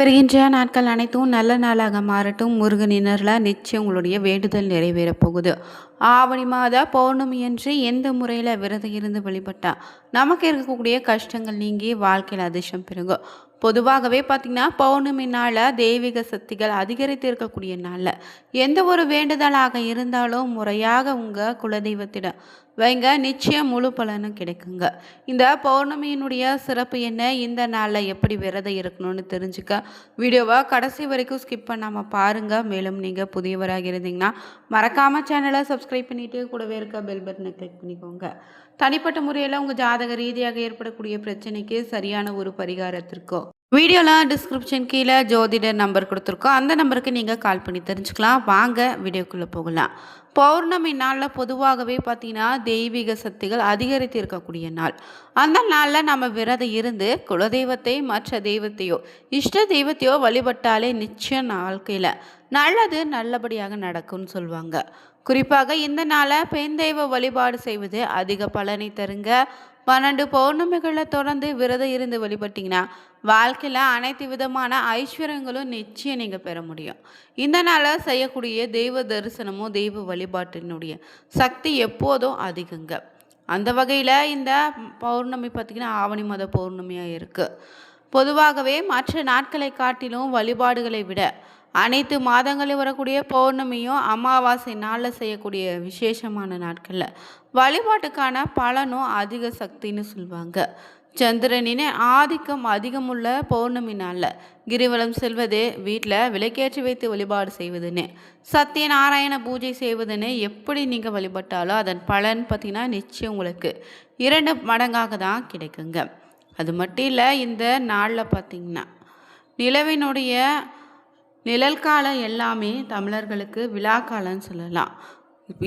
வருகின்ற நாட்கள் அனைத்தும் நல்ல நாளாக மாறட்டும். முருகனினர்ல நிச்சயம் உங்களுடைய வேண்டுதல் நிறைவேறப் போகுது. ஆவணி மாத பௌர்ணமி அன்று எந்த முறையில் விரதம் இருந்து வழிபட்டா நமக்கு இருக்கக்கூடிய கஷ்டங்கள் நீங்கி வாழ்க்கையில் அதிர்ஷ்டம் பெருகும். பொதுவாகவே பார்த்தீங்கன்னா பௌர்ணமி நாளில் தெய்வீக சக்திகள் அதிகரித்து இருக்கக்கூடிய நாளில் எந்த ஒரு வேண்டுதலாக இருந்தாலும் முறையாக உங்கள் குலதெய்வத்திடம் வைங்க, நிச்சயம் முழு பலனும் கிடைக்குங்க. இந்த பௌர்ணமியினுடைய சிறப்பு என்ன, இந்த நாளில் எப்படி விரதம் இருக்கணும்னு தெரிஞ்சுக்க வீடியோவை கடைசி வரைக்கும் ஸ்கிப் பண்ணாமல் பாருங்கள். மேலும் நீங்கள் புதியவராக இருந்தீங்கன்னா மறக்காமல் சேனலை சப்ஸ்கிரைப் பண்ணிவிட்டு கூடவே இருக்க பெல் பட்டனை கிளிக் பண்ணிக்கோங்க. தனிப்பட்ட முறையில் உங்கள் ஜாதக ரீதியாக ஏற்படக்கூடிய பிரச்சனைக்கு சரியான ஒரு பரிகாரத்திற்கோ வீடியோவில் டிஸ்கிரிப்ஷன் கீழே ஜோதிடர் நம்பர் கொடுத்துருக்கோம். அந்த நம்பருக்கு நீங்கள் கால் பண்ணி தெரிஞ்சுக்கலாம். வாங்க வீடியோக்குள்ளே போகலாம். பௌர்ணமி நாளில் பொதுவாகவே பார்த்தீங்கன்னா தெய்வீக சக்திகள் அதிகரித்து இருக்கக்கூடிய நாள். அந்த நாளில் நம்ம விரதம் இருந்து குலதெய்வத்தை மற்ற தெய்வத்தையோ இஷ்ட தெய்வத்தையோ வழிபட்டாலே நிச்சயம் வாழ்க்கையில் நல்லது நல்லபடியாக நடக்கும்னு சொல்லுவாங்க. குறிப்பாக இந்த நாளை பெண் தெய்வ வழிபாடு செய்வது அதிக பலனை தருங்க. 12 பௌர்ணமிகளை தொடர்ந்து விரதம் இருந்து வழிபட்டிங்கன்னா வாழ்க்கையில் அனைத்து விதமான ஐஸ்வர்யங்களும் நிச்சயம் நீங்கள் பெற முடியும். இந்த நாளில் செய்யக்கூடிய தெய்வ தரிசனமும் தெய்வ வழிபாட்டினுடைய சக்தி எப்போதும் அதிகங்க. அந்த வகையில் இந்த பௌர்ணமி பார்த்திங்கன்னா ஆவணி மாத பௌர்ணமியாக இருக்குது. பொதுவாகவே மற்ற நாட்களை காட்டிலும் வழிபாடுகளை விட அனைத்து மாதங்களில் வரக்கூடிய பௌர்ணமியும் அமாவாசை நாளில் செய்யக்கூடிய விசேஷமான நாட்களில் வழிபாட்டுக்கான பலனும் அதிக சக்தின்னு சொல்லுவாங்க. சந்திரனின் ஆதிக்கம் அதிகமுள்ள பௌர்ணமி நாளில் கிரிவலம் செல்வது, வீட்டில் விளக்கேற்றி வைத்து வழிபாடு செய்வதுன்னு, சத்யநாராயண பூஜை செய்வதுன்னு எப்படி நீங்கள் வழிபட்டாலோ அதன் பலன் பார்த்திங்கன்னா நிச்சயம் உங்களுக்கு 2 மடங்காக தான் கிடைக்குங்க. அது மட்டும் இல்லை, இந்த நாளில் பார்த்திங்கன்னா நிலவினுடைய நிழல் காலம் எல்லாமே தமிழர்களுக்கு விழாக்காலம்னு சொல்லலாம்.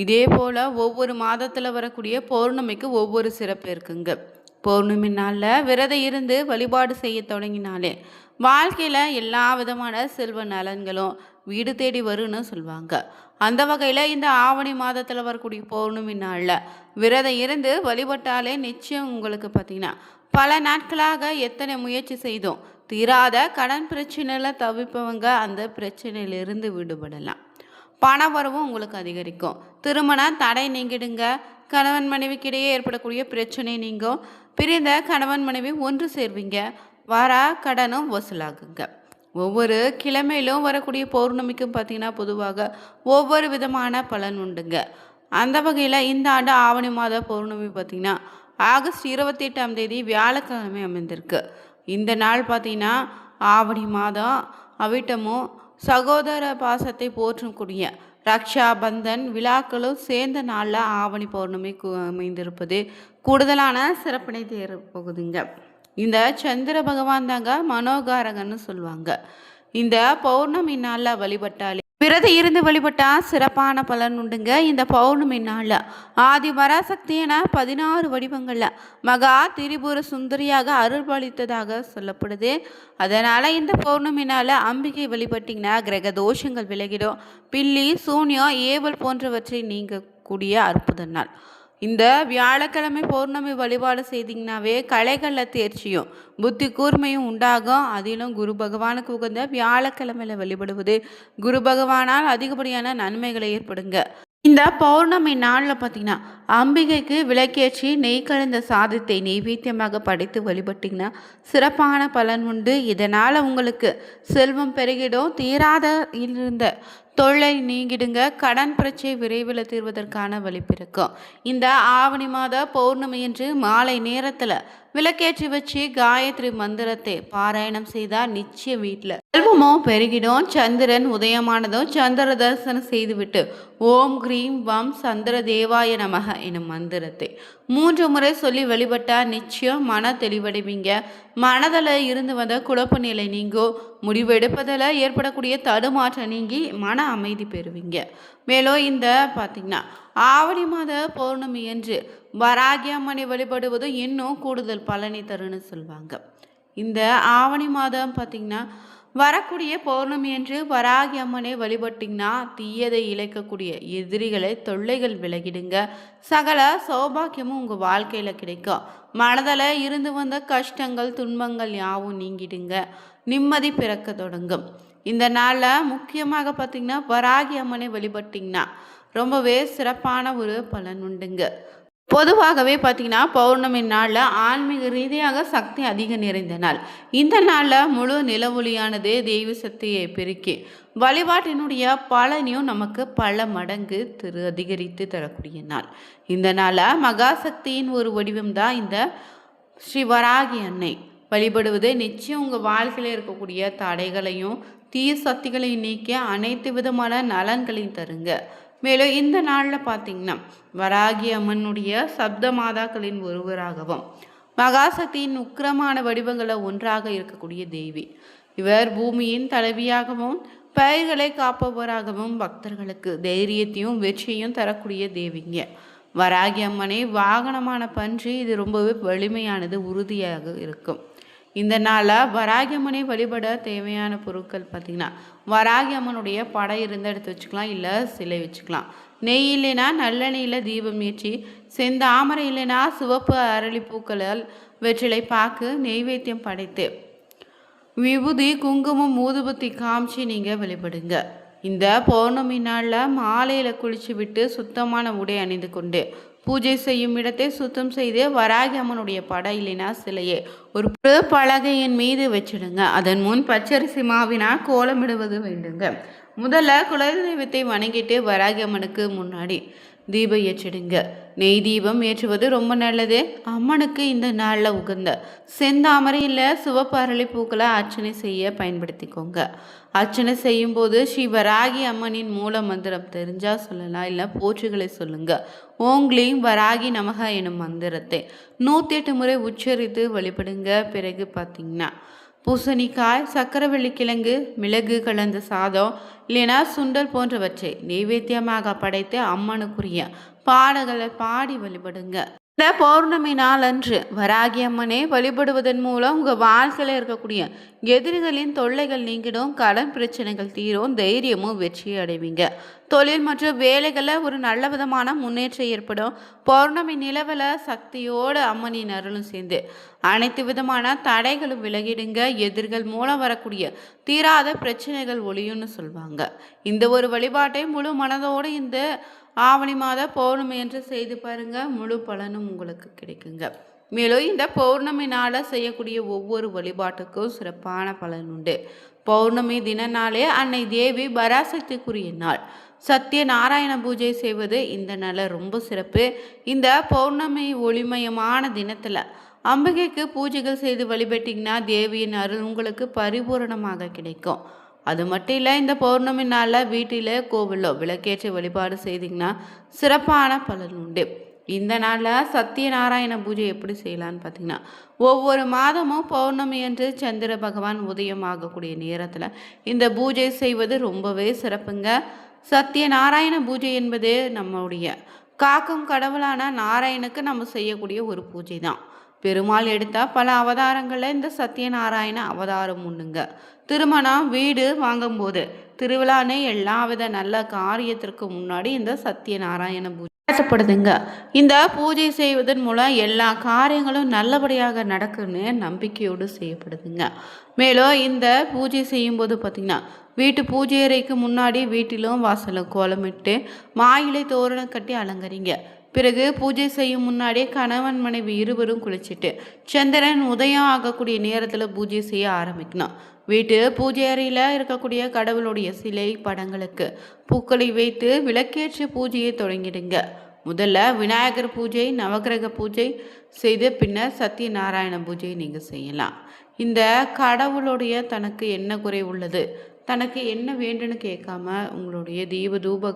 இதே போல் ஒவ்வொரு மாதத்தில் வரக்கூடிய பௌர்ணமிக்கு ஒவ்வொரு சிறப்பு இருக்குங்க. பௌர்ணமி நாளில் விரதம் இருந்து வழிபாடு செய்ய தொடங்கினாலே வாழ்க்கையில் எல்லா விதமான செல்வ நலன்களும் வீடு தேடி வரும்னு சொல்லுவாங்க. அந்த வகையில் இந்த ஆவணி மாதத்தில் வரக்கூடிய பௌர்ணமி நாளில் விரதம் இருந்து வழிபட்டாலே நிச்சயம் உங்களுக்கு பார்த்திங்கன்னா பல நாட்களாக எத்தனை முயற்சி செய்தோம் தீராத கடன் பிரச்சனையில் தவிப்பவங்க அந்த பிரச்சனையிலிருந்து விடுபடலாம். பண வரவும் உங்களுக்கு அதிகரிக்கும். திருமண தடை நீங்கிடுங்க. கணவன் மனைவிக்கிடையே ஏற்படக்கூடிய பிரச்சனை நீங்கும். பிரிந்த கணவன் மனைவி ஒன்று சேர்வீங்க. வர கடனும் வசூலாகுங்க. ஒவ்வொரு கிழமையிலும் வரக்கூடிய பௌர்ணமிக்கும் பார்த்திங்கன்னா பொதுவாக ஒவ்வொரு விதமான பலன் உண்டுங்க. அந்த வகையில் இந்த ஆண்டு ஆவணி மாத பௌர்ணமி பார்த்திங்கன்னா ஆகஸ்ட் 28ஆம் தேதி வியாழக்கிழமை அமைந்திருக்கு. இந்த நாள் பார்த்திங்கன்னா ஆவணி மாதம் அவிட்டமும் சகோதர பாசத்தை போற்றக்கூடிய ரக்ஷா பந்தன் விழாக்களும் சேர்ந்த நாளில் ஆவணி பௌர்ணமி அமைந்திருப்பது கூடுதலான சிறப்பினை தேர போகுதுங்க. இந்த சந்திர பகவான் தாங்க மனோகாரகன்னு சொல்லுவாங்க. இந்த பௌர்ணமி நாளில் வழிபட்டாலே விரதம் இருந்து வழிபட்டா சிறப்பான பலன் உண்டுங்க. இந்த பௌர்ணமி நாளில் ஆதி பராசக்தி என 16 வடிவங்களில் மகா திரிபுர சுந்தரியாக அருள்பாலித்ததாக சொல்லப்படுது. அதனால் இந்த பௌர்ணமி நாளில் அம்பிகை வழிபட்டிங்கன்னா கிரக தோஷங்கள் விலகிடும். பில்லி சூன்யம் ஏவல் போன்றவற்றை நீங்கக்கூடிய அற்புத நாள். இந்த வியாழக்கிழமை பௌர்ணமி வழிபாடு செய்திங்கனாவே கலைகளில் தேர்ச்சியும் புத்தி கூர்மையும் உண்டாகும். அதிலும் குரு பகவானுக்கு உகந்த வியாழக்கிழமையில் வழிபடுவது குரு பகவானால் அதிகப்படியான நன்மைகளை ஏற்படுங்க. இந்த பௌர்ணமி நாளில் பார்த்திங்கன்னா அம்பிகைக்கு விளக்கேற்றி நெய் கலந்த சாதத்தை நெய்வேத்தியமாக படைத்து வழிபட்டிங்கன்னா சிறப்பான பலன் உண்டு. இதனால் உங்களுக்கு செல்வம் பெருகிடும். தீராத இருந்த தொல்லை நீங்கிடுங்க. கடன் பிரச்சனை விரைவில் தீர்வதற்கான வழி பிறக்கும். இந்த ஆவணி மாத பௌர்ணமி என்று மாலை நேரத்தில் விளக்கேற்றி வச்சு காயத்ரி மந்திரத்தை பாராயணம் செய்தால் நிச்சயம் வீட்டில் செல்வமும் பெருகிடும். சந்திரன் உதயமானதும் சந்திர தரிசனம் செய்துவிட்டு ஓம் கிரீம் வம் சந்திர தேவாய நமக எனும் மந்திரத்தை 3 முறை சொல்லி வழிபட்டால் நிச்சயம் மன தெளிவடைவீங்க. மனதில் இருந்து வந்த குழப்ப நிலை நீங்கோ. முடிவெடுப்பதில் ஏற்படக்கூடிய தடுமாற்றம் நீங்கி மன அமைதி பெறுவீங்க. மேலும் இந்த பார்த்திங்கன்னா ஆவணி மாத பௌர்ணமி என்று வராகி அம்மனை வழிபடுவது இன்னும் கூடுதல் பலனை தருன்னு சொல்லுவாங்க. இந்த ஆவணி மாதம் பார்த்திங்கன்னா வரக்கூடிய பௌர்ணமி என்று வராகி அம்மனை வழிபட்டிங்கன்னா தீயதை இழைக்கக்கூடிய எதிரிகளை தொல்லைகள் விலகிடுங்க. சகல சௌபாக்கியமும் உங்கள் வாழ்க்கையில் கிடைக்கும். மனதில் இருந்து வந்த கஷ்டங்கள் துன்பங்கள் யாவும் நீங்கிடுங்க. நிம்மதி பிறக்க தொடங்கும். இந்த நாளில் முக்கியமாக பார்த்திங்கன்னா வராகி அம்மனை வழிபட்டிங்கன்னா ரொம்பவே சிறப்பான ஒரு பலன் உண்டுங்க. பொதுவாகவே பார்த்திங்கன்னா பௌர்ணமி நாளில் ஆன்மீக ரீதியாக சக்தி அதிக நிறைந்த நாள். இந்த நாளில் முழு நிலவொளியானது தெய்வ சக்தியை பெருக்கி வழிபாட்டினுடைய பலனையும் நமக்கு பல மடங்கு அதிகரித்து தரக்கூடிய நாள். இந்த நாளில் மகாசக்தியின் ஒரு வடிவம் தான் இந்த ஸ்ரீ வராகி அன்னை. வழிபடுவது நிச்சயம் உங்கள் வாழ்க்கையில் இருக்கக்கூடிய தடைகளையும் தீய சக்திகளையும் நீக்கி அனைத்து விதமான நலன்களையும் தருங்க. மேலும் இந்த நாளில் பார்த்திங்கன்னா வராகி அம்மனுடைய சப்த மாதாக்களின் ஒருவராகவும் மகாசக்தியின் உக்கிரமான வடிவங்களை ஒன்றாக இருக்கக்கூடிய தேவி. இவர் பூமியின் தலைவியாகவும் பயிர்களை காப்பவராகவும் பக்தர்களுக்கு தைரியத்தையும் வெற்றியையும் தரக்கூடிய தேவிங்க. வராகி அம்மனை வாகனமான பன்றி இது ரொம்பவே வலிமையானது, உறுதியாக இருக்கும். இந்த நாளில் வராகி அம்மனை வழிபட தேவையான பொருட்கள் பார்த்திங்கன்னா வராகி அம்மனுடைய படம் இருந்தால் எடுத்து வச்சுக்கலாம், இல்லை சிலை வச்சுக்கலாம். நெய் இல்லைன்னா நல்லெண்ணெயில் தீபம் ஏற்றி, செந்தாமரை இல்லைன்னா சிவப்பு அரளிப்பூக்களால் வெற்றிலை பாக்கு நெய்வேத்தியம் படைத்து விபூதி குங்குமம் ஊதுபத்தி காமிச்சு நீங்கள் வழிபடுங்க. இந்த பௌர்ணமி நாளில் மாலையில் குளிச்சு விட்டு சுத்தமான உடை அணிந்து கொண்டு பூஜை செய்யும் இடத்தை சுத்தம் செய்து வராகி அம்மனுடைய படம் இல்லைனா சிலையை ஒரு பலகையின் மீது வச்சிடுங்க. அதன் முன் பச்சரிசி மாவினால் கோலமிடுவது வேண்டுங்க. முதல்ல குலதெய்வத்தை வணங்கிட்டு வராகி அம்மனுக்கு முன்னாடி தீபம் ஏற்றிடுங்க. நெய் தீபம் ஏற்றுவது ரொம்ப நல்லது. அம்மனுக்கு இந்த நாளில் உகந்த செந்தாமரை இல்லை சிவப்பு அரளி பூக்களை அர்ச்சனை செய்ய பயன்படுத்திக்கோங்க. அர்ச்சனை செய்யும் போது ஸ்ரீ வராகி அம்மனின் மூல மந்திரம் தெரிஞ்சால் சொல்லலாம், இல்லை போற்றுகளை சொல்லுங்க. ஓங்லீம் வராகி நமக எனும் மந்திரத்தை 108 முறை உச்சரித்து வழிபடுங்க. பிறகு பார்த்தீங்கன்னா பூசணிக்காய், சக்கரவள்ளி கிழங்கு, மிளகு கலந்த சாதம் இல்லைனா சுண்டல் போன்றவற்றை நைவேத்தியமாக படைத்து அம்மனுக்குரிய பாடல்களை பாடி வழிபடுங்க. இந்த பௌர்ணமி நாளன்று வராகி அம்மனை வழிபடுவதன் மூலம் உங்கள் வாழ்க்கையில் இருக்கக்கூடிய எதிரிகளின் தொல்லைகள் நீங்கிடும், கடன் பிரச்சனைகள் தீரும், தைரியமும் வெற்றியை அடைவீங்க. தொழில் மற்றும் வேலைகளில் ஒரு நல்ல விதமான முன்னேற்றம் ஏற்படும். பௌர்ணமி நிலவில் சக்தியோடு அம்மனின் அருளும் சேர்ந்து அனைத்து விதமான தடைகளும் விலகிடுங்க. எதிர்கள் மூலம் வரக்கூடிய தீராத பிரச்சனைகள் ஒளியும்னு சொல்லுவாங்க. இந்த ஒரு வழிபாட்டை முழு மனதோடு இந்த ஆவணி மாத பௌர்ணமி என்று செய்து பாருங்க, முழு பலனும் உங்களுக்கு கிடைக்குங்க. மேலும் இந்த பௌர்ணமி நாளை செய்யக்கூடிய ஒவ்வொரு வழிபாட்டுக்கும் சிறப்பான பலன் உண்டு. பௌர்ணமி தின நாளே அன்னை தேவி பராசக்திக்குரிய நாள். சத்திய நாராயண பூஜை செய்வது இந்த நாளில் ரொம்ப சிறப்பு. இந்த பௌர்ணமி ஒளிமயமான தினத்தில் அம்பிகைக்கு பூஜைகள் செய்து வழிபட்டிங்கன்னா தேவியின் அருள் உங்களுக்கு பரிபூரணமாக கிடைக்கும். அது மட்டும் இல்லை, இந்த பௌர்ணமி நாளில் வீட்டில் கோவிலோ விளக்கேற்றி வழிபாடு செய்திங்கன்னா சிறப்பான பலன் உண்டு. இந்த நாளில் சத்தியநாராயண பூஜை எப்படி செய்யலான்னு பார்த்தீங்கன்னா ஒவ்வொரு மாதமும் பௌர்ணமி அன்று சந்திர பகவான் உதயமாகக்கூடிய நேரத்தில் இந்த பூஜை செய்வது ரொம்பவே சிறப்புங்க. சத்தியநாராயண பூஜை என்பது நம்முடைய காக்கும் கடவுளான நாராயணுக்கு நம்ம செய்யக்கூடிய ஒரு பூஜை தான். பெருமாள் எடுத்த பல அவதாரங்களில் இந்த சத்தியநாராயண அவதாரம் உண்டுங்க. திருமணம், வீடு வாங்கும்போது, திருவிழானே எல்லாவித நல்ல காரியத்திற்கு முன்னாடி இந்த சத்தியநாராயண பூஜை நடத்தப்படுதுங்க. இந்த பூஜை செய்வதன் மூலம் எல்லா காரியங்களும் நல்லபடியாக நடக்குன்னு நம்பிக்கையோடு செய்யப்படுதுங்க. மேலும் இந்த பூஜை செய்யும்போது பார்த்திங்கன்னா வீட்டு பூஜை அறைக்கு முன்னாடி வீட்டிலும் வாசலும் கோலமிட்டு மாயிலை தோரணம் கட்டி அலங்கரிங்க. பிறகு பூஜை செய்யும் முன்னாடியே கணவன் மனைவி இருவரும் குளிச்சுட்டு சந்திரன் உதயம் ஆகக்கூடிய நேரத்தில் பூஜை செய்ய ஆரம்பிக்கணும். வீட்டு பூஜை அறையில் இருக்கக்கூடிய கடவுளுடைய சிலை படங்களுக்கு பூக்களை வைத்து விளக்கேற்ற பூஜையை தொடங்கிடுங்க. முதல்ல விநாயகர் பூஜை, நவகிரக பூஜை செய்து பின்னர் சத்தியநாராயண பூஜையை நீங்கள் செய்யலாம். இந்த கடவுளுடைய தனக்கு என்ன குறை உள்ளது, தனக்கு என்ன வேண்டுன்னு கேட்காம உங்களுடைய தீப தூப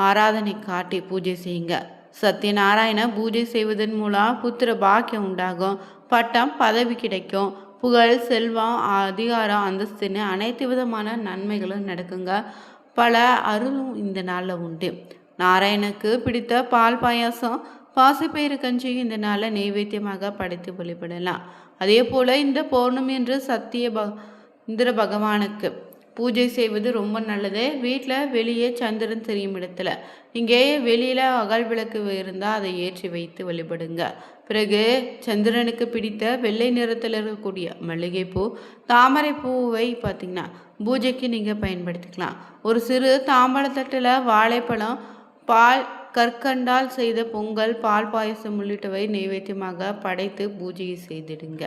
ஆராதனை காட்டி பூஜை செய்யுங்க. சத்தியநாராயண பூஜை செய்வதன் மூலம் புத்திர பாக்கியம் உண்டாகும், பட்டம் பதவி கிடைக்கும், புகழ், செல்வம், அதிகாரம், அந்தஸ்துன்னு அனைத்து விதமான நன்மைகளும் நடக்குங்க. பல அருளும் இந்த நாளில் உண்டு. நாராயணுக்கு பிடித்த பால் பாயாசம், பாசிப்பயிறு கஞ்சி இந்த நாளில் நைவேத்தியமாக படைத்து வழிபடலாம். அதே போல் இந்த பௌர்ணமி என்று இந்திர பகவானுக்கு பூஜை செய்வது ரொம்ப நல்லது. வீட்டில் வெளியே சந்திரன் தெரியும் இடத்துல இங்கே வெளியில் அகல் விளக்கு இருந்தால் அதை ஏற்றி வைத்து வழிபடுங்க. பிறகு சந்திரனுக்கு பிடித்த வெள்ளை நிறத்தில் இருக்கக்கூடிய மல்லிகைப்பூ, தாமரை பூவை பார்த்திங்கன்னா பூஜைக்கு நீங்கள் பயன்படுத்திக்கலாம். ஒரு சிறு தாம்பழத்தட்டில் வாழைப்பழம், பால், கற்கண்டால் செய்த பொங்கல், பால் பாயசம் உள்ளிட்டவை நைவேத்தியமாக படைத்து பூஜையை செய்திடுங்க.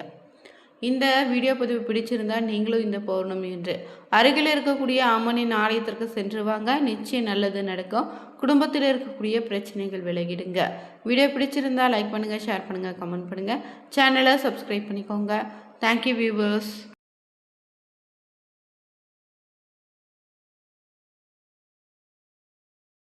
இந்த வீடியோ பதிவு பிடிச்சிருந்தால் நீங்களும் இந்த பௌர்ணமி என்று அருகில் இருக்கக்கூடிய அம்மனின் ஆலயத்திற்கு சென்று வாங்க. நிச்சயம் நல்லது நடக்கும். குடும்பத்தில் இருக்கக்கூடிய பிரச்சனைகள் விலகிடுங்க. வீடியோ பிடிச்சிருந்தால் லைக் பண்ணுங்கள், ஷேர் பண்ணுங்கள், கமெண்ட் பண்ணுங்கள். சேனலை சப்ஸ்கிரைப் பண்ணிக்கோங்க. Thank you viewers.